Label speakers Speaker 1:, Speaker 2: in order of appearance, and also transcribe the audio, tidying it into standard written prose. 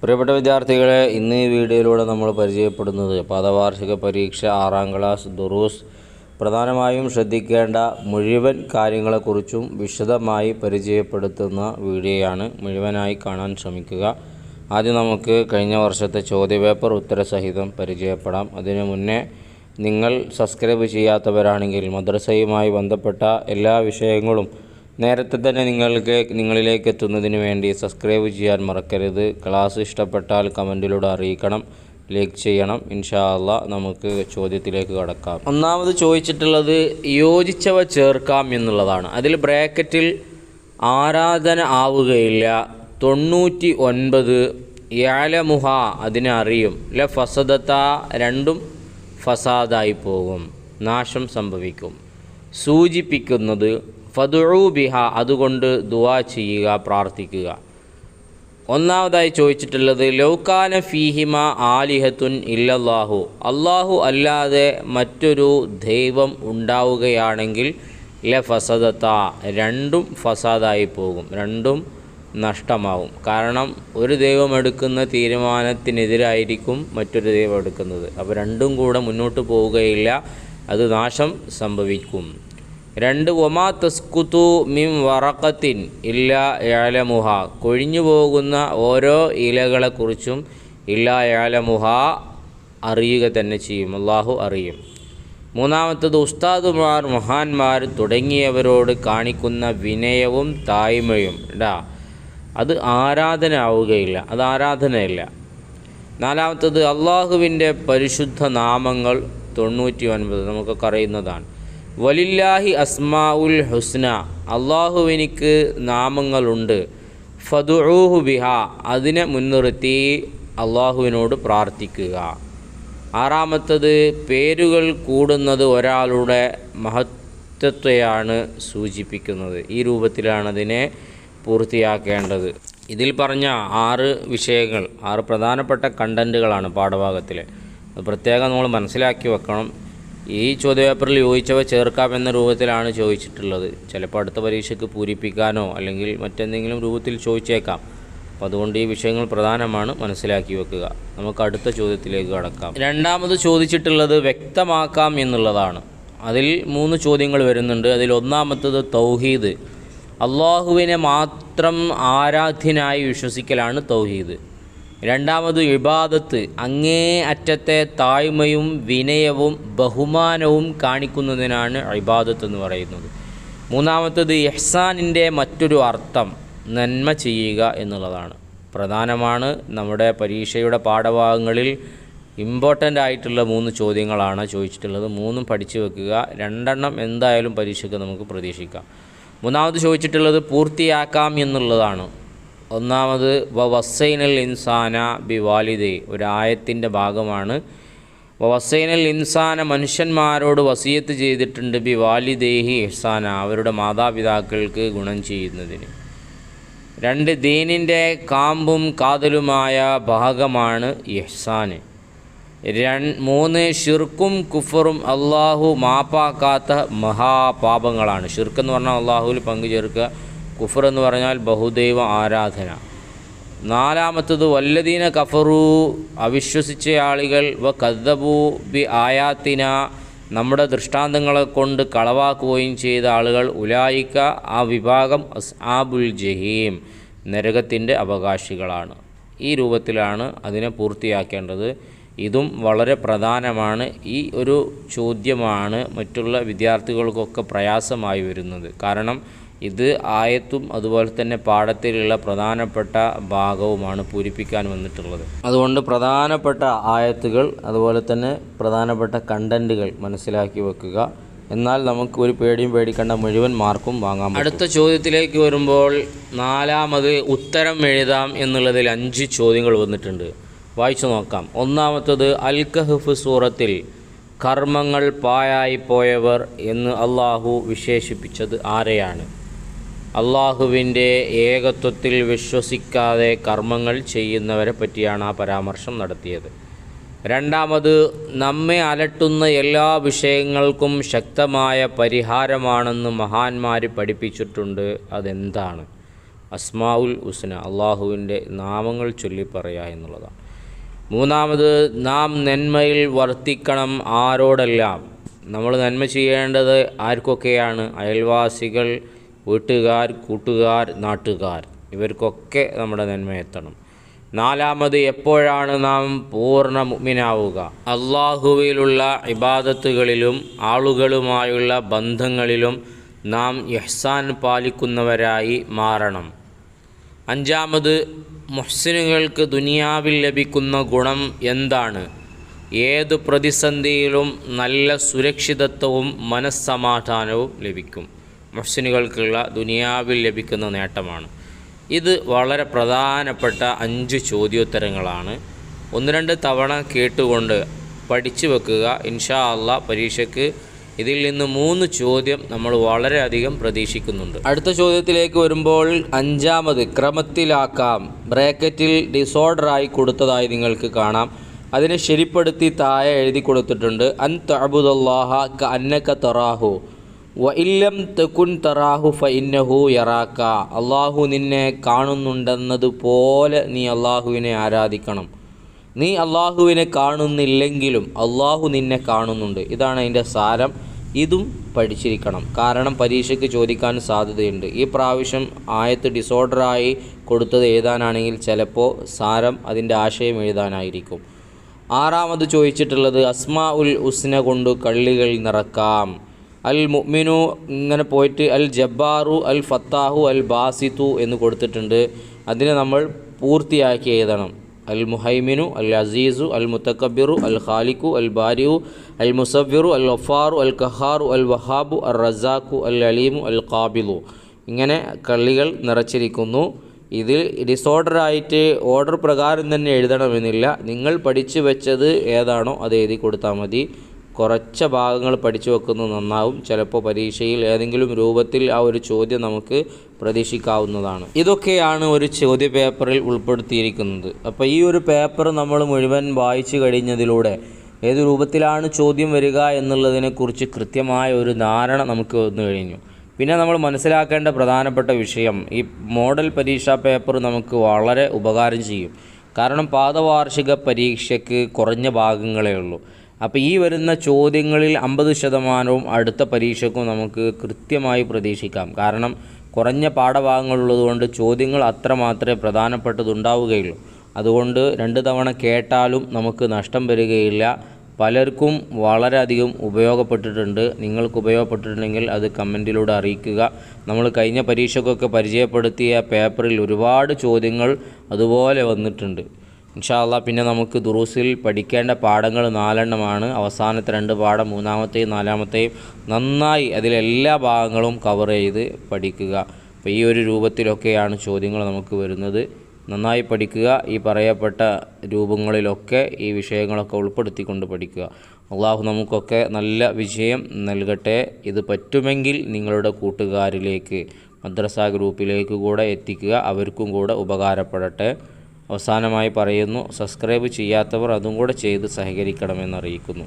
Speaker 1: പ്രിയപ്പെട്ട വിദ്യാർത്ഥികളെ, ഇന്ന് ഈ വീഡിയോയിലൂടെ നമ്മൾ പരിചയപ്പെടുന്നത് പദവാർഷിക പരീക്ഷ 6ാം ക്ലാസ് ദുറൂസ് പ്രധാനമായും ശ്രദ്ധിക്കേണ്ട മുഴുവൻ കാര്യങ്ങളെക്കുറിച്ചും വിശദമായി പരിചയപ്പെടുത്തുന്ന വീഡിയോയാണ്. മുഴുവനായി കാണാൻ ശ്രമിക്കുക. ആദ്യം നമുക്ക് കഴിഞ്ഞ വർഷത്തെ ചോദ്യപേപ്പർ ഉത്തരസഹിതം പരിചയപ്പെടാം. അതിനു മുന്നേ നിങ്ങൾ സബ്സ്ക്രൈബ് ചെയ്യാത്തവരാണെങ്കിൽ മദ്രസയുമായി ബന്ധപ്പെട്ട എല്ലാ വിഷയങ്ങളും നേരത്തെ തന്നെ നിങ്ങളിലേക്ക് എത്തുന്നതിന് വേണ്ടി സബ്സ്ക്രൈബ് ചെയ്യാൻ മറക്കരുത്. ക്ലാസ് ഇഷ്ടപ്പെട്ടാൽ കമൻറ്റിലൂടെ അറിയിക്കണം, ലൈക്ക് ചെയ്യണം. ഇൻഷാ അല്ലാഹ് നമുക്ക് ചോദ്യത്തിലേക്ക് കടക്കാം. ഒന്നാമത് ചോദിച്ചിട്ടുള്ളത് യോജിച്ചവ ചേർക്കാം എന്നുള്ളതാണ്. അതിൽ ബ്രാക്കറ്റിൽ ആരാധന ആവുകയില്ല 99 യഅലമുഹ അതിനെ അറിയും, ല ഫസദത രണ്ടും ഫസാദായി പോകും, നാശം സംഭവിക്കും. സൂചിപ്പിക്കുന്നത് ഫദുഉ ബിഹ അതുകൊണ്ട് ദുആ ചെയ്യുക, പ്രാർത്ഥിക്കുക. ഒന്നാമതായി ചോദിച്ചിട്ടുള്ളത് ലൗകാന ഫീഹിമ ആലിഹത്തുൻ ഇല്ലല്ലാഹു അല്ലാഹു അല്ലാതെ മറ്റൊരു ദൈവം ഉണ്ടാവുകയാണെങ്കിൽ ല ഫസദത രണ്ടും ഫസാദായി പോകും, രണ്ടും നഷ്ടമാവും. കാരണം ഒരു ദൈവം എടുക്കുന്ന തീരുമാനത്തിനെതിരായിരിക്കും മറ്റൊരു ദൈവം എടുക്കുന്നത്. അപ്പോൾ രണ്ടും കൂടെ മുന്നോട്ട് പോവുകയില്ല, അത് നാശം സംഭവിക്കും. 2 വമാ തസ്കുതു മിൻ വറഖത്തിൻ ഇല്ലാ യഅലമുഹ കൊഴിഞ്ഞു പോകുന്ന ഓരോ ഇലകളെക്കുറിച്ചും ഇല്ലാ യഅലമുഹ അറിയുക തന്നെ ചെയ്യും, അല്ലാഹു അറിയും. മൂന്നാമത്തത് ഉസ്താദുമാർ, മഹാന്മാർ തുടങ്ങിയവരോട് കാണിക്കുന്ന വിനയവും താഴ്മയും അത് ആരാധന ആവുകയില്ല, അത് ആരാധനയല്ല. നാലാമത്തത് അള്ളാഹുവിൻ്റെ പരിശുദ്ധ നാമങ്ങൾ 99 നമുക്കൊക്കെ അറിയുന്നതാണ്. വലില്ലാഹി അസ്മാഉൽ ഹുസ്ന അള്ളാഹുവിനിക്ക് നാമങ്ങളുണ്ട്. ഫദുഊഹു ബിഹ അതിനെ മുൻനിർത്തി അള്ളാഹുവിനോട് പ്രാർത്ഥിക്കുക. ആറാമത്തത് പേരുകൾ കൂടുന്നത് ഒരാളുടെ മഹത്വത്തെയാണ് സൂചിപ്പിക്കുന്നത്. ഈ രൂപത്തിലാണ് അതിനെ പൂർത്തിയാക്കേണ്ടത്. ഇതിൽ പറഞ്ഞ 6 വിഷയങ്ങൾ 6 പ്രധാനപ്പെട്ട കണ്ടൻറ്റുകളാണ് പാഠഭാഗത്തിലെ. അത് പ്രത്യേകം നമ്മൾ മനസ്സിലാക്കി വെക്കണം. ഈ ചോദ്യപേപ്പറിൽ യോജിച്ചവ ചേർക്കാമെന്ന രൂപത്തിലാണ് ചോദിച്ചിട്ടുള്ളത്. ചിലപ്പോൾ അടുത്ത പരീക്ഷയ്ക്ക് പൂരിപ്പിക്കാനോ അല്ലെങ്കിൽ മറ്റെന്തെങ്കിലും രൂപത്തിൽ ചോദിച്ചേക്കാം. അപ്പോൾ അതുകൊണ്ട് ഈ വിഷയങ്ങൾ പ്രധാനമാണ്, മനസ്സിലാക്കി വെക്കുക. നമുക്ക് അടുത്ത ചോദ്യത്തിലേക്ക് കടക്കാം. രണ്ടാമത് ചോദിച്ചിട്ടുള്ളത് വ്യക്തമാക്കാം എന്നുള്ളതാണ്. അതിൽ 3 ചോദ്യങ്ങൾ വരുന്നുണ്ട്. അതിൽ ഒന്നാമത്തത് തൗഹീദ്, അള്ളാഹുവിനെ മാത്രം ആരാധ്യനായി വിശ്വസിക്കലാണ് തൗഹീദ്. രണ്ടാമത് ഇബാദത്ത്, അങ്ങേ അറ്റത്തെ താഴ്മയും വിനയവും ബഹുമാനവും കാണിക്കുന്നതിനാണ് ഇബാദത്ത് എന്ന് പറയുന്നത്. മൂന്നാമത്തത് ഇഹ്സാനിൻ്റെ മറ്റൊരു അർത്ഥം നന്മ ചെയ്യുക എന്നുള്ളതാണ്. പ്രധാനമാണ്. നമ്മുടെ പരീക്ഷയുടെ പാഠഭാഗങ്ങളിൽ ഇമ്പോർട്ടൻ്റ് ആയിട്ടുള്ള 3 ചോദ്യങ്ങളാണ് ചോദിച്ചിട്ടുള്ളത്. 3 പഠിച്ചു വെക്കുക. 2 എന്തായാലും പരീക്ഷയ്ക്ക് നമുക്ക് പ്രതീക്ഷിക്കാം. മൂന്നാമത് ചോദിച്ചിട്ടുള്ളത് പൂർത്തിയാക്കാം എന്നുള്ളതാണ്. ഒന്നാമത് വവസ്സൈനൽ ഇൻസാന ബി വാലിദൈ ഒരായത്തിൻ്റെ ഭാഗമാണ്. വവസ്സൈനൽ ഇൻസാന മനുഷ്യന്മാരോട് വസിയത്ത് ചെയ്തിട്ടുണ്ട് ബി വാലിദൈഹി ഇഹ്സാന അവരുടെ മാതാപിതാക്കൾക്ക് ഗുണം ചെയ്യുന്നതിന്. 2 ദീനിൻ്റെ കാമ്പും കാതലുമായ ഭാഗമാണ് ഇഹ്സാന്. 3 ഷിർക്കും കുഫറും അള്ളാഹു മാപ്പാക്കാത്ത മഹാപാപങ്ങളാണ്. ഷിർക്ക് എന്ന് പറഞ്ഞാൽ അള്ളാഹുവിൽ പങ്കു ചേർക്കുക, കുഫർ എന്ന് പറഞ്ഞാൽ ബഹുദൈവ ആരാധന. 4മത്തത് വല്ലദീന കഫറു അവിശ്വസിച്ച ആളുകൾ വ കദ്ദബു ബി ആയാത്തിന നമ്മുടെ ദൃഷ്ടാന്തങ്ങളെ കൊണ്ട് കളവാക്കുകയും ചെയ്ത ആളുകൾ ഉലായിക്ക ആ വിഭാഗം അസ്ആബുൽ ജഹീം നരകത്തിൻ്റെ അവകാശികളാണ്. ഈ രൂപത്തിലാണ് അതിനെ പൂർത്തിയാക്കേണ്ടത്. ഇതും വളരെ പ്രധാനമാണ്. ഈ ഒരു ചോദ്യമാണ് മറ്റുള്ള വിദ്യാർത്ഥികൾക്കൊക്കെ പ്രയാസമായി വരുന്നത്. കാരണം ഇത് ആയത്തും അതുപോലെ തന്നെ പാഠത്തിലുള്ള പ്രധാനപ്പെട്ട ഭാഗവുമാണ് പൂരിപ്പിക്കാൻ വന്നിട്ടുള്ളത്. അതുകൊണ്ട് പ്രധാനപ്പെട്ട ആയത്തുകൾ അതുപോലെ തന്നെ പ്രധാനപ്പെട്ട കണ്ടൻറ്റുകൾ മനസ്സിലാക്കി വെക്കുക. എന്നാൽ നമുക്ക് ഒരു പേടിയും പേടിക്കേണ്ട, മുഴുവൻ മാർക്കും വാങ്ങാൻ പറ്റും. അടുത്ത ചോദ്യത്തിലേക്ക് വരുമ്പോൾ 4മത് ഉത്തരം എഴുതാം എന്നുള്ളതിൽ 5 ചോദ്യങ്ങൾ വന്നിട്ടുണ്ട്. വായിച്ചു നോക്കാം. ഒന്നാമത്തത് അൽ കഹ്ഫ് സൂറത്തിൽ കർമ്മങ്ങൾ പാഴായി പോയവർ എന്ന് അള്ളാഹു വിശേഷിപ്പിച്ചത് ആരെയാണ്? അള്ളാഹുവിൻ്റെ ഏകത്വത്തിൽ വിശ്വസിക്കാതെ കർമ്മങ്ങൾ ചെയ്യുന്നവരെ പറ്റിയാണ് ആ പരാമർശം നടത്തിയത്. രണ്ടാമത് നമ്മെ അലട്ടുന്ന എല്ലാ വിഷയങ്ങൾക്കും ശക്തമായ പരിഹാരമാണെന്ന് മഹാന്മാർ പഠിപ്പിച്ചിട്ടുണ്ട്. അതെന്താണ്? അസ്മാഉൽ ഹുസ്ന, അള്ളാഹുവിൻ്റെ നാമങ്ങൾ ചൊല്ലിപ്പറയുക എന്നുള്ളതാണ്. മൂന്നാമത്, നാം നന്മയിൽ വർത്തിക്കണം. ആരോടെല്ലാം നമ്മൾ നന്മ ചെയ്യേണ്ടത്? ആർക്കൊക്കെയാണ്? അയൽവാസികൾ, വീട്ടുകാർ, കൂട്ടുകാർ, നാട്ടുകാർ, ഇവർക്കൊക്കെ നമ്മുടെ നന്മ എത്തണം. നാലാമത്, എപ്പോഴാണ് നാം പൂർണ്ണ മുഅ്മിനാവുക? അള്ളാഹുവിലുള്ള ഇബാദത്തുകളിലും ആളുകളുമായുള്ള ബന്ധങ്ങളിലും നാം ഇഹ്സാൻ പാലിക്കുന്നവരായി മാറണം. അഞ്ചാമത്, മുഹ്സിനുകൾക്ക് ദുനിയാവിൽ ലഭിക്കുന്ന ഗുണം എന്താണ്? ഏതു പ്രതിസന്ധിയിലും നല്ല സുരക്ഷിതത്വവും മനസ്സമാധാനവും ലഭിക്കും. മുഹ്സിനുകൾക്കുള്ള ദുനിയാവിൽ ലഭിക്കുന്ന നേട്ടമാണ് ഇത്. വളരെ പ്രധാനപ്പെട്ട 5 ചോദ്യോത്തരങ്ങളാണ്. 1-2 തവണ കേട്ടുകൊണ്ട് പഠിച്ചു വെക്കുക. ഇൻഷാ അല്ലാഹ് പരീക്ഷയ്ക്ക് ഇതിൽ നിന്ന് 3 ചോദ്യം നമ്മൾ വളരെയധികം പ്രതീക്ഷിക്കുന്നുണ്ട്. അടുത്ത ചോദ്യത്തിലേക്ക് വരുമ്പോൾ, 5-മത് ക്രമത്തിലാക്കാം. ബ്രാക്കറ്റിൽ ഡിസോർഡറായി കൊടുത്തതായി നിങ്ങൾക്ക് കാണാം. അതിനെ ശരിപ്പെടുത്തി താഴെ എഴുതി കൊടുത്തിട്ടുണ്ട്. അൻ തഅബുദല്ലാഹ കഅന്നക തറാഹു വ ഇല്ലം തകുൻ തറാഹു ഫഇന്നഹു യറാക. അള്ളാഹു നിന്നെ കാണുന്നുണ്ടെന്നതുപോലെ നീ അള്ളാഹുവിനെ ആരാധിക്കണം. നീ അള്ളാഹുവിനെ കാണുന്നില്ലെങ്കിലും അള്ളാഹു നിന്നെ കാണുന്നുണ്ട്. ഇതാണ് അതിൻ്റെ സാരം. ഇതും പഠിച്ചിരിക്കണം, കാരണം പരീക്ഷയ്ക്ക് ചോദിക്കാൻ സാധ്യതയുണ്ട്. ഈ പ്രാവശ്യം ആയത്ത് ഡിസോർഡറായി കൊടുത്തത് എഴുതാനാണെങ്കിൽ ചിലപ്പോൾ സാരം അതിൻ്റെ ആശയം എഴുതാനായിരിക്കും. 6-മത് ചോദിച്ചിട്ടുള്ളത്, അസ്മാഉൽ ഹുസ്ന കൊണ്ട് കള്ളികൾ നിറക്കാം. അൽ മുഅ്മിനു ഇങ്ങനെ പോയിട്ട് അൽ ജബ്ബാറു, അൽ ഫത്താഹു, അൽ ബാസിത്തു എന്ന് കൊടുത്തിട്ടുണ്ട്. അതിനെ നമ്മൾ പൂർത്തിയാക്കി എഴുതണം. അൽ മുഹൈമിനു, അൽ അസീസു, അൽ മുത്തക്കബിറു, അൽ ഖാലിഖു, അൽ ബാരിഉ, അൽ മുസവ്വിറു, അൽ ഗഫാറു, അൽ ഖഹാറു, അൽ വഹാബു, അൽ റസാഖു, അൽ അലീമു, അൽ ഖാബിലു. ഇങ്ങനെ കള്ളികൾ നിറച്ചിരിക്കുന്നു. ഇതിൽ ഡിസോർഡറായിട്ട് ഓർഡർ പ്രകാരം തന്നെ എഴുതണമെന്നില്ല. നിങ്ങൾ പഠിച്ചു വെച്ചത് ഏതാണോ അത് എഴുതി കൊടുത്താൽ മതി. കുറച്ച് ഭാഗങ്ങൾ പഠിച്ചു വെക്കുന്നത് നന്നാവും. ചിലപ്പോൾ പരീക്ഷയിൽ ഏതെങ്കിലും രൂപത്തിൽ ആ ഒരു ചോദ്യം നമുക്ക് പ്രതീക്ഷിക്കാവുന്നതാണ്. ഇതൊക്കെയാണ് ഒരു ചോദ്യ പേപ്പറിൽ ഉൾപ്പെടുത്തിയിരിക്കുന്നത്. അപ്പോൾ ഈ ഒരു പേപ്പർ നമ്മൾ മുഴുവൻ വായിച്ചു കഴിഞ്ഞതിലൂടെ ഏത് രൂപത്തിലാണ് ചോദ്യം വരിക എന്നുള്ളതിനെക്കുറിച്ച് കൃത്യമായ ഒരു ധാരണ നമുക്ക് വന്നു കഴിഞ്ഞു. പിന്നെ നമ്മൾ മനസ്സിലാക്കേണ്ട പ്രധാനപ്പെട്ട വിഷയം, ഈ മോഡൽ പരീക്ഷാ പേപ്പർ നമുക്ക് വളരെ ഉപകാരം ചെയ്യും. കാരണം പാദവാർഷിക പരീക്ഷയ്ക്ക് കുറഞ്ഞ ഭാഗങ്ങളേ ഉള്ളൂ. അപ്പോൾ ഈ വരുന്ന ചോദ്യങ്ങളിൽ 50% അടുത്ത പരീക്ഷയ്ക്കും നമുക്ക് കൃത്യമായി പ്രതീക്ഷിക്കാം. കാരണം കുറഞ്ഞ പാഠഭാഗങ്ങളുള്ളതുകൊണ്ട് ചോദ്യങ്ങൾ അത്ര മാത്രമേ പ്രധാനപ്പെട്ടതുണ്ടാവുകയുള്ളൂ. അതുകൊണ്ട് 2 തവണ കേട്ടാലും നമുക്ക് നഷ്ടം വരികയില്ല. പലർക്കും വളരെയധികം ഉപയോഗപ്പെട്ടിട്ടുണ്ട്. നിങ്ങൾക്ക് ഉപയോഗപ്പെട്ടിട്ടുണ്ടെങ്കിൽ അത് കമൻറ്റിലൂടെ അറിയിക്കുക. നമ്മൾ കഴിഞ്ഞ പരീക്ഷയ്ക്കൊക്കെ പരിചയപ്പെടുത്തിയ പേപ്പറിൽ ഒരുപാട് ചോദ്യങ്ങൾ അതുപോലെ വന്നിട്ടുണ്ട്. ഇൻഷാ അല്ലാഹ് പിന്നെ നമുക്ക് ദുറൂസിൽ പഠിക്കേണ്ട പാഠങ്ങൾ 4 എണ്ണമാണ്. അവസാനത്തെ 2 പാഠം, 3-മത്തെയും 4-മത്തെയും നന്നായി അതിലെല്ലാ ഭാഗങ്ങളും കവർ ചെയ്ത് പഠിക്കുക. അപ്പോൾ ഈ ഒരു രൂപത്തിലൊക്കെയാണ് ചോദ്യങ്ങൾ നമുക്ക് വരുന്നത്. നന്നായി പഠിക്കുക. ഈ പറയപ്പെട്ട രൂപങ്ങളിലൊക്കെ ഈ വിഷയങ്ങളൊക്കെ ഉൾപ്പെടുത്തിക്കൊണ്ട് പഠിക്കുക. അള്ളാഹു നമുക്കൊക്കെ നല്ല വിജയം നൽകട്ടെ. ഇത് പറ്റുമെങ്കിൽ നിങ്ങളുടെ കൂട്ടുകാരിലേക്ക്, മദ്രസ ഗ്രൂപ്പിലേക്ക് കൂടെ എത്തിക്കുക. അവർക്കും കൂടെ ഉപകാരപ്പെടട്ടെ. അവസാനമായി പറയുന്നു, സബ്സ്ക്രൈബ് ചെയ്യാത്തവർ അതും കൂടെ ചെയ്ത് സഹകരിക്കണമെന്നറിയിക്കുന്നു.